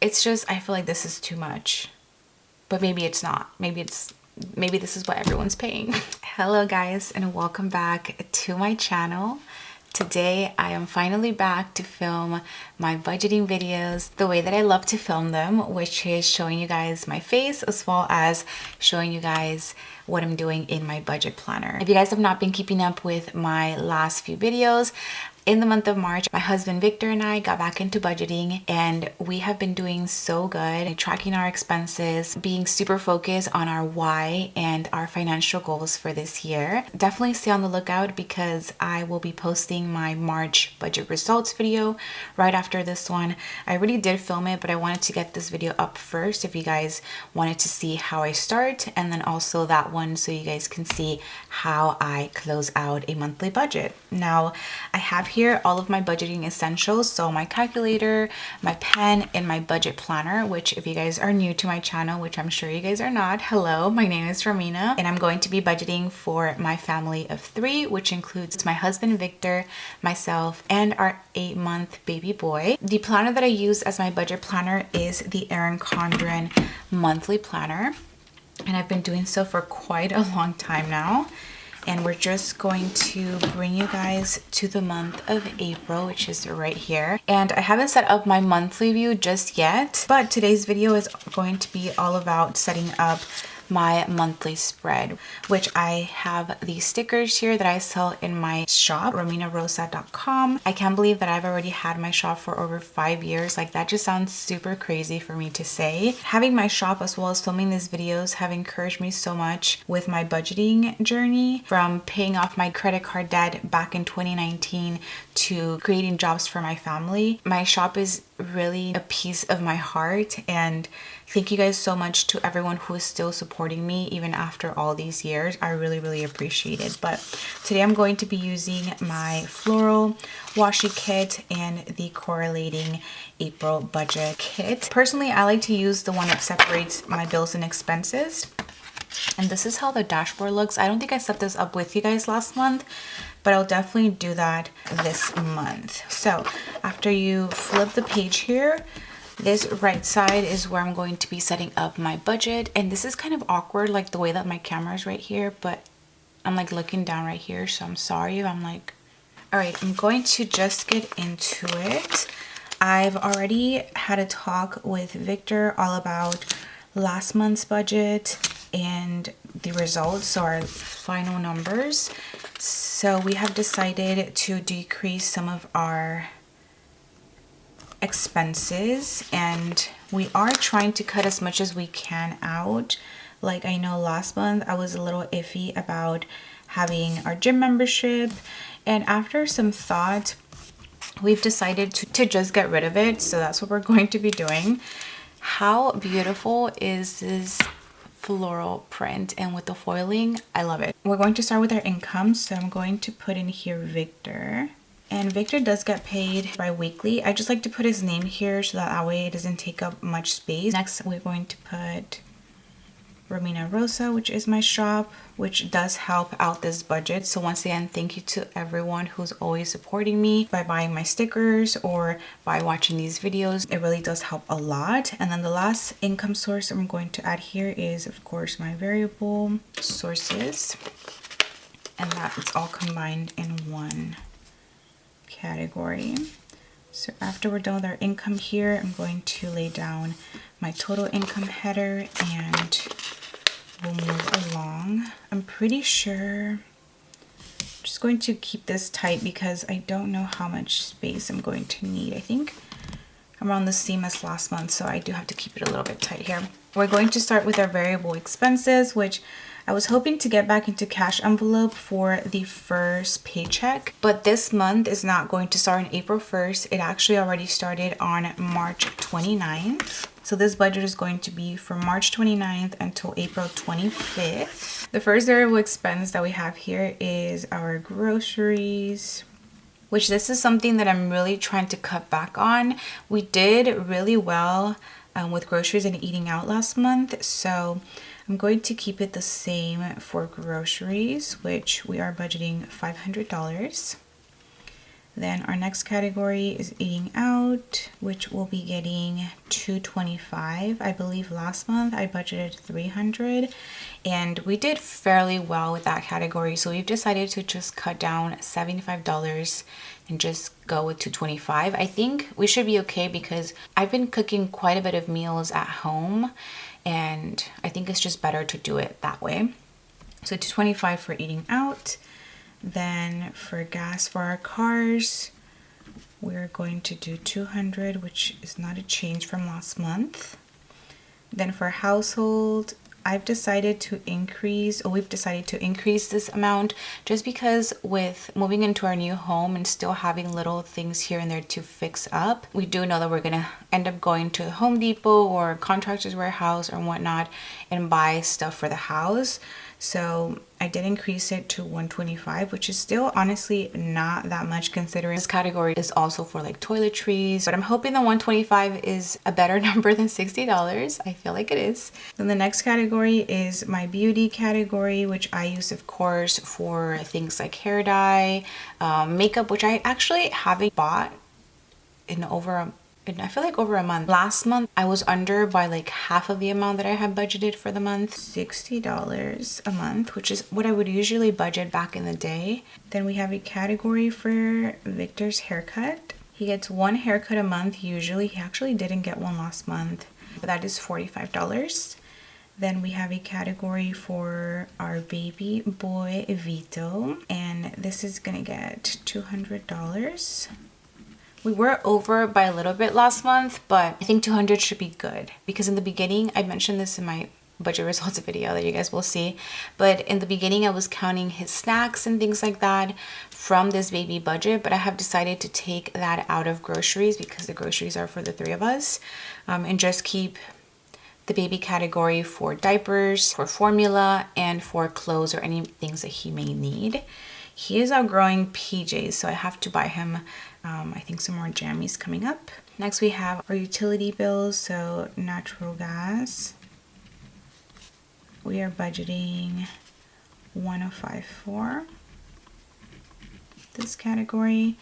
it's just, I feel like this is too much, but maybe it's not. Maybe this is what everyone's paying. Hello guys, and welcome back to my channel. Today I am finally back to film my budgeting videos the way that I love to film them, which is showing you guys my face as well as showing you guys what I'm doing in my budget planner. If you guys have not been keeping up with my last few videos, in the month of March, my husband Victor and I got back into budgeting, and we have been doing so good, tracking our expenses, being super focused on our why and our financial goals for this year. Definitely stay on the lookout because I will be posting my March budget results video right after this one. I already did film it, but I wanted to get this video up first if you guys wanted to see how I start, and then also that one so you guys can see how I close out a monthly budget. Now, I have here all of my budgeting essentials, so my calculator, my pen, and my budget planner, which if you guys are new to my channel, which I'm sure you guys are not, hello, my name is Romina, and I'm going to be budgeting for my family of 3, which includes my husband Victor, myself, and our 8-month baby boy. The planner that I use as my budget planner is the Erin Condren monthly planner, and I've been doing so for quite a long time now. And we're just going to bring you guys to the month of April, which is right here. And I haven't set up my monthly view just yet, but today's video is going to be all about setting up my monthly spread, which I have these stickers here that I sell in my shop, romina.rossa.com. I can't believe that I've already had my shop for over 5 years. Like, that just sounds super crazy for me to say. Having my shop as well as filming these videos have encouraged me so much with my budgeting journey, from paying off my credit card debt back in 2019 to creating jobs for my family. My shop is really a piece of my heart, and thank you guys so much to everyone who is still supporting me even after all these years. I really appreciate it. But today I'm going to be using my floral washi kit and the correlating April budget kit. Personally, I like to use the one that separates my bills and expenses. And this is how the dashboard looks. I don't think I set this up with you guys last month, but I'll definitely do that this month. So after you flip the page here, this right side is where I'm going to be setting up my budget. And this is kind of awkward, like the way that my camera is right here, but I'm like looking down right here. So I'm sorry if I'm like, all right, I'm going to just get into it. I've already had a talk with Victor all about last month's budget and the results, so our final numbers. So we have decided to decrease some of our expenses, and we are trying to cut as much as we can out. Like, I know last month I was a little iffy about having our gym membership, and after some thought we've decided to just get rid of it. So that's what we're going to be doing. How beautiful is this floral print, and with the foiling, I love it. We're going to start with our income, so I'm going to put in here Victor. And Victor does get paid bi-weekly. I just like to put his name here so that way it doesn't take up much space. Next, we're going to put romina.rossa, which is my shop, which does help out this budget. So once again, thank you to everyone who's always supporting me by buying my stickers or by watching these videos. It really does help a lot. And then the last income source I'm going to add here is, of course, my variable sources, and that it's all combined in one category. So after we're done with our income here, I'm going to lay down my total income header and we'll move along. I'm pretty sure I'm just going to keep this tight because I don't know how much space I'm going to need. I think I'm around the same as last month, so I do have to keep it a little bit tight here. We're going to start with our variable expenses, which I was hoping to get back into cash envelope for the first paycheck, but this month is not going to start on April 1st. It actually already started on March 29th. So this budget is going to be from March 29th until April 25th. The first variable expense that we have here is our groceries, which this is something that I'm really trying to cut back on. We did really well with groceries and eating out last month, so I'm going to keep it the same for groceries, which we are budgeting $500. Then our next category is eating out, which will be getting $225. I believe last month I budgeted $300 and we did fairly well with that category. So we've decided to just cut down $75 and just go with $225. I think we should be okay because I've been cooking quite a bit of meals at home and I think it's just better to do it that way. So $225 for eating out. Then for gas for our cars, we're going to do $200, which is not a change from last month. Then for household, we've decided to increase this amount just because with moving into our new home and still having little things here and there to fix up, we do know that we're gonna end up going to Home Depot or Contractor's Warehouse or whatnot and buy stuff for the house. So I did increase it to $125, which is still honestly not that much considering this category is also for like toiletries. But I'm hoping the $125 is a better number than $60. I feel like it is. Then the next category is my beauty category, which I use of course for things like hair dye, makeup, which I actually haven't bought in I feel like over a month. Last month I was under by like half of the amount that I had budgeted for the month. $60 a month, which is what I would usually budget back in the day. Then we have a category for Victor's haircut. He gets one haircut a month usually. He actually didn't get one last month, but that is $45. Then we have a category for our baby boy Vito, and this is gonna get $200. We were over by a little bit last month, but I think 200 should be good because in the beginning, I mentioned this in my budget results video that you guys will see, but in the beginning I was counting his snacks and things like that from this baby budget, but I have decided to take that out of groceries because the groceries are for the three of us, and just keep the baby category for diapers, for formula, and for clothes or any things that he may need. He is outgrowing PJs, so I have to buy him I think some more jammies coming up. Next we have our utility bills, so natural gas. We are budgeting $105 for this category.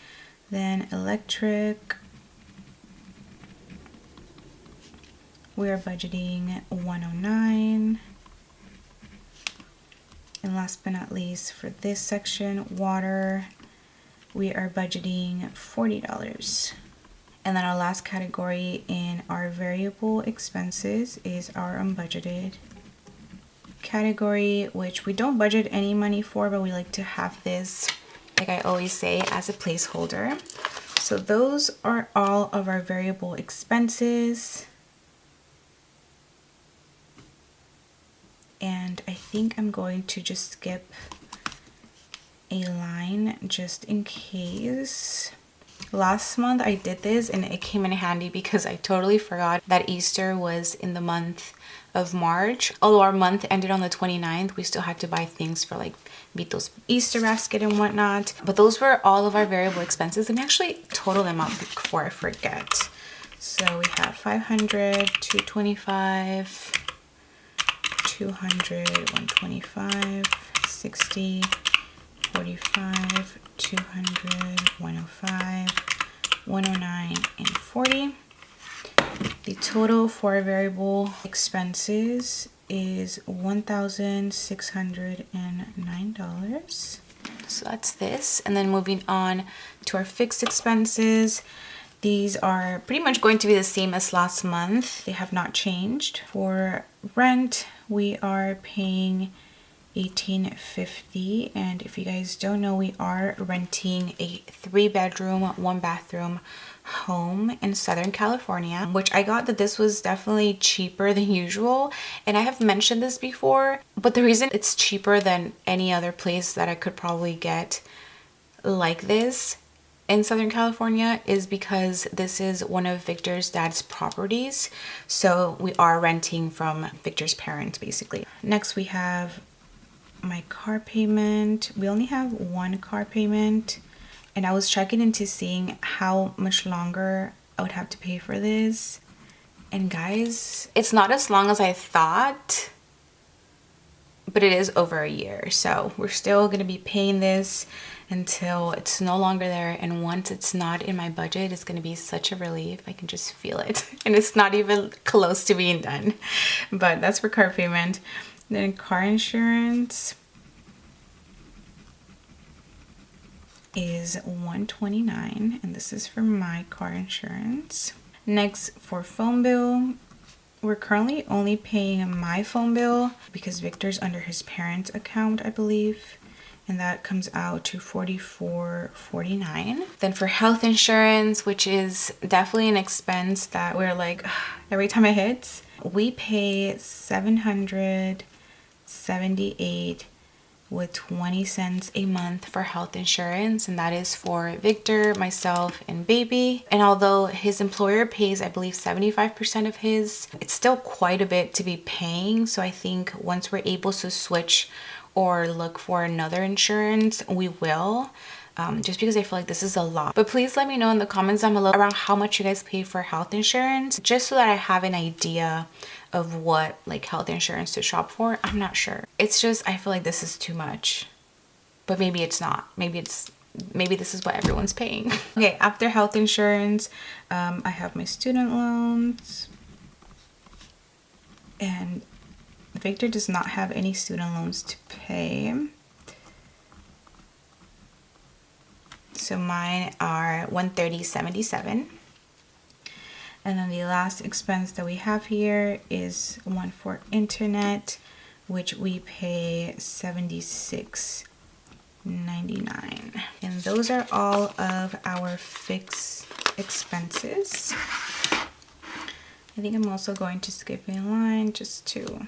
Then electric, we are budgeting $109. And last but not least for this section, water, we are budgeting $40. And then our last category in our variable expenses is our unbudgeted category, which we don't budget any money for, but we like to have this, like I always say, as a placeholder. So those are all of our variable expenses. And I think I'm going to just skip a line just in case. Last month I did this and it came in handy because I totally forgot that Easter was in the month of March. Although our month ended on the 29th, we still had to buy things for like Vito's Easter basket and whatnot. But those were all of our variable expenses. Let me actually total them up before I forget. So we have 500, 225, 200, 125, 60, 45, 200, 105, 109, and 40. The total for our variable expenses is $1,609. So that's this. And then moving on to our fixed expenses. These are pretty much going to be the same as last month. They have not changed. For rent, we are paying $18.50, and if you guys don't know, we are renting a 3-bedroom 1-bathroom home in Southern California, which I got that this was definitely cheaper than usual. And I have mentioned this before, but the reason it's cheaper than any other place that I could probably get like this in Southern California is because this is one of Victor's dad's properties. So we are renting from Victor's parents basically. Next we have my car payment. We only have one car payment, and I was checking into seeing how much longer I would have to pay for this, and guys, it's not as long as I thought. but it is over a year. So we're still going to be paying this until it's no longer there. And once it's not in my budget, it's going to be such a relief. I can just feel it. And it's not even close to being done. But that's for car payment. Then car insurance is $129, and this is for my car insurance. Next, for phone bill, we're currently only paying my phone bill because Victor's under his parents' account, I believe, and that comes out to $44.49. Then for health insurance, which is definitely an expense that we're like, every time it hits, we pay $778 with 20 cents a month for health insurance, and that is for Victor, myself, and baby. And although his employer pays, I believe, 75% of his, it's still quite a bit to be paying. So I think once we're able to switch or look for another insurance, we will. Just because I feel like this is a lot. But please let me know in the comments down below around how much you guys pay for health insurance, just so that I have an idea of what like health insurance to shop for. I'm not sure. It's just, I feel like this is too much, but maybe it's not. Maybe this is what everyone's paying. Okay, after health insurance, I have my student loans, and Victor does not have any student loans to pay. So mine are $130.77. And then the last expense that we have here is one for internet, which we pay $76.99. And those are all of our fixed expenses. I think I'm also going to skip a line just to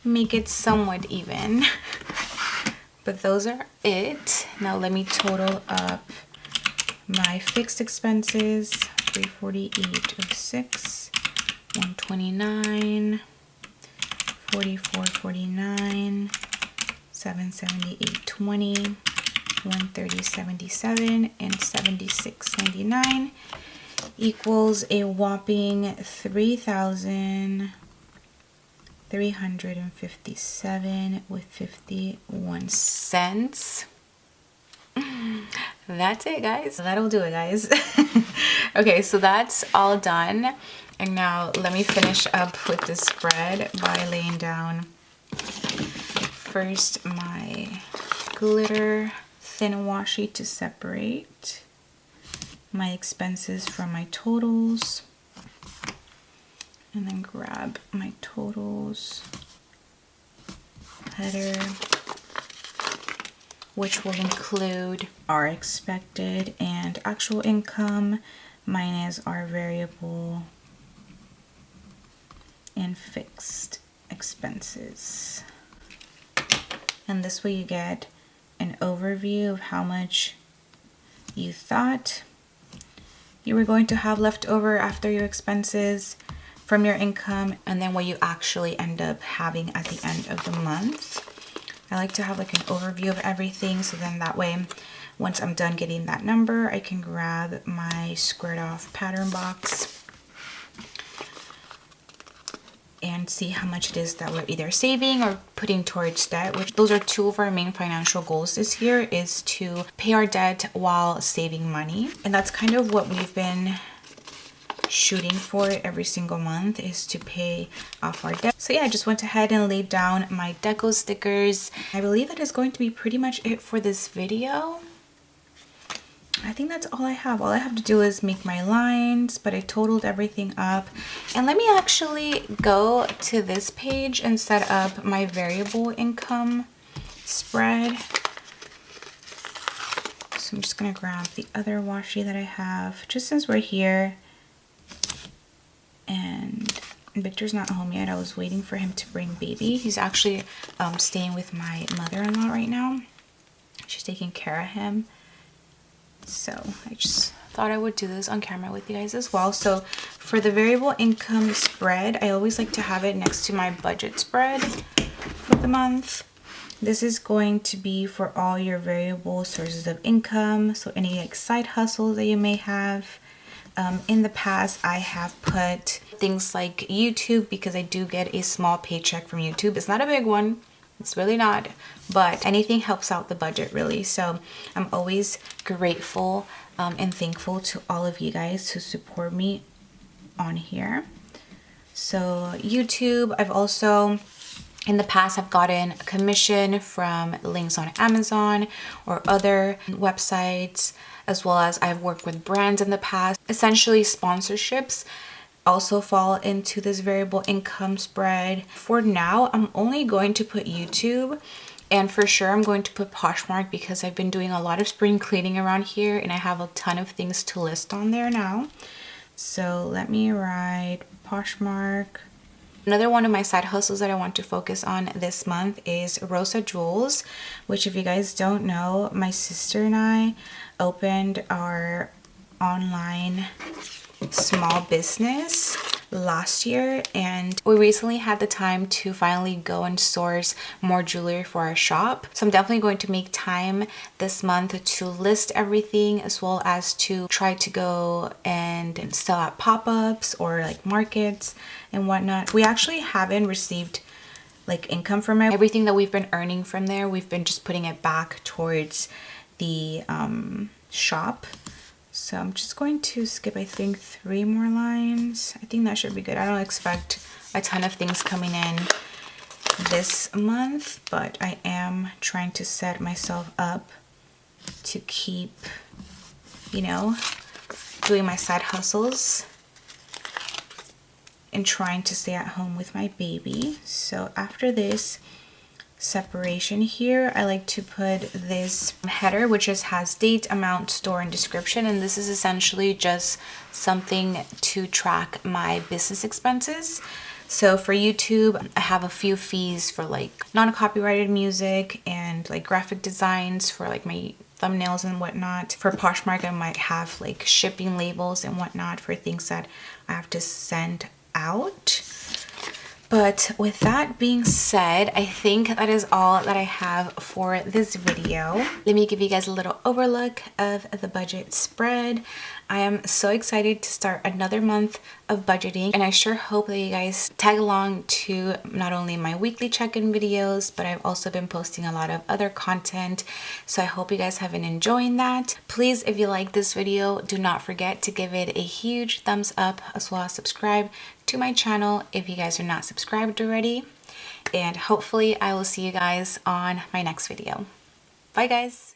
make it somewhat even. But those are it. Now let me total up my fixed expenses. $348.06, $129, $44.49, $778.20, $130.77, and $76.99 equals a whopping $3,357.51. That's it, guys. That'll do it, guys. Okay, so that's all done. And now let me finish up with this spread by laying down first my glitter thin washi to separate my expenses from my totals, and then grab my totals header, which will include our expected and actual income minus our variable and fixed expenses. And this way you get an overview of how much you thought you were going to have left over after your expenses from your income, and then what you actually end up having at the end of the month. I like to have like an overview of everything, so then that way once I'm done getting that number, I can grab my squared off pattern box and see how much it is that we're either saving or putting towards debt, which those are two of our main financial goals this year, is to pay our debt while saving money. And that's kind of what we've been shooting for every single month, is to pay off our debt. So yeah, I just went ahead and laid down my deco stickers. I believe that is going to be pretty much it for this video. I think that's all I have. All I have to do is make my lines, but I totaled everything up. And let me actually go to this page and set up my variable income spread. So I'm just gonna grab the other washi that I have, just since we're here and Victor's not home yet. I was waiting for him to bring baby. He's actually staying with my mother-in-law right now. She's taking care of him. So I just thought I would do this on camera with you guys as well. So for the variable income spread, I always like to have it next to my budget spread for the month. This is going to be for all your variable sources of income. So any like side hustles that you may have, In the past, I have put things like YouTube because I do get a small paycheck from YouTube. It's not a big one. It's really not, but anything helps out the budget really. So I'm always grateful and thankful to all of you guys who support me on here. So YouTube, I've also in the past have gotten a commission from links on Amazon or other websites, as well as I've worked with brands in the past. Essentially, sponsorships also fall into this variable income spread. For now, I'm only going to put YouTube, and for sure I'm going to put Poshmark because I've been doing a lot of spring cleaning around here and I have a ton of things to list on there now. So let me write Poshmark. Another one of my side hustles that I want to focus on this month is Rossa Jewels, which if you guys don't know, my sister and I opened our online small business last year, and we recently had the time to finally go and source more jewelry for our shop. So I'm definitely going to make time this month to list everything, as well as to try to go and sell at pop-ups or like markets and whatnot. We actually haven't received like income from it. Everything that we've been earning from there, we've been just putting it back towards the shop. So I'm just going to skip, I think, 3 more lines. I think that should be good. I don't expect a ton of things coming in this month, but I am trying to set myself up to keep, you know, doing my side hustles and trying to stay at home with my baby. So after this separation here, I like to put this header, which just has date, amount, store, and description, and this is essentially just something to track my business expenses. So for YouTube, I have a few fees for like non-copyrighted music and like graphic designs for like my thumbnails and whatnot. For Poshmark, I might have like shipping labels and whatnot for things that I have to send out. But with that being said, I think that is all that I have for this video. Let me give you guys a little overlook of the budget spread. I am so excited to start another month of budgeting, and I sure hope that you guys tag along to not only my weekly check-in videos, but I've also been posting a lot of other content. So I hope you guys have been enjoying that. Please, if you like this video, do not forget to give it a huge thumbs up, as well as subscribe to my channel if you guys are not subscribed already. And hopefully I will see you guys on my next video. Bye guys.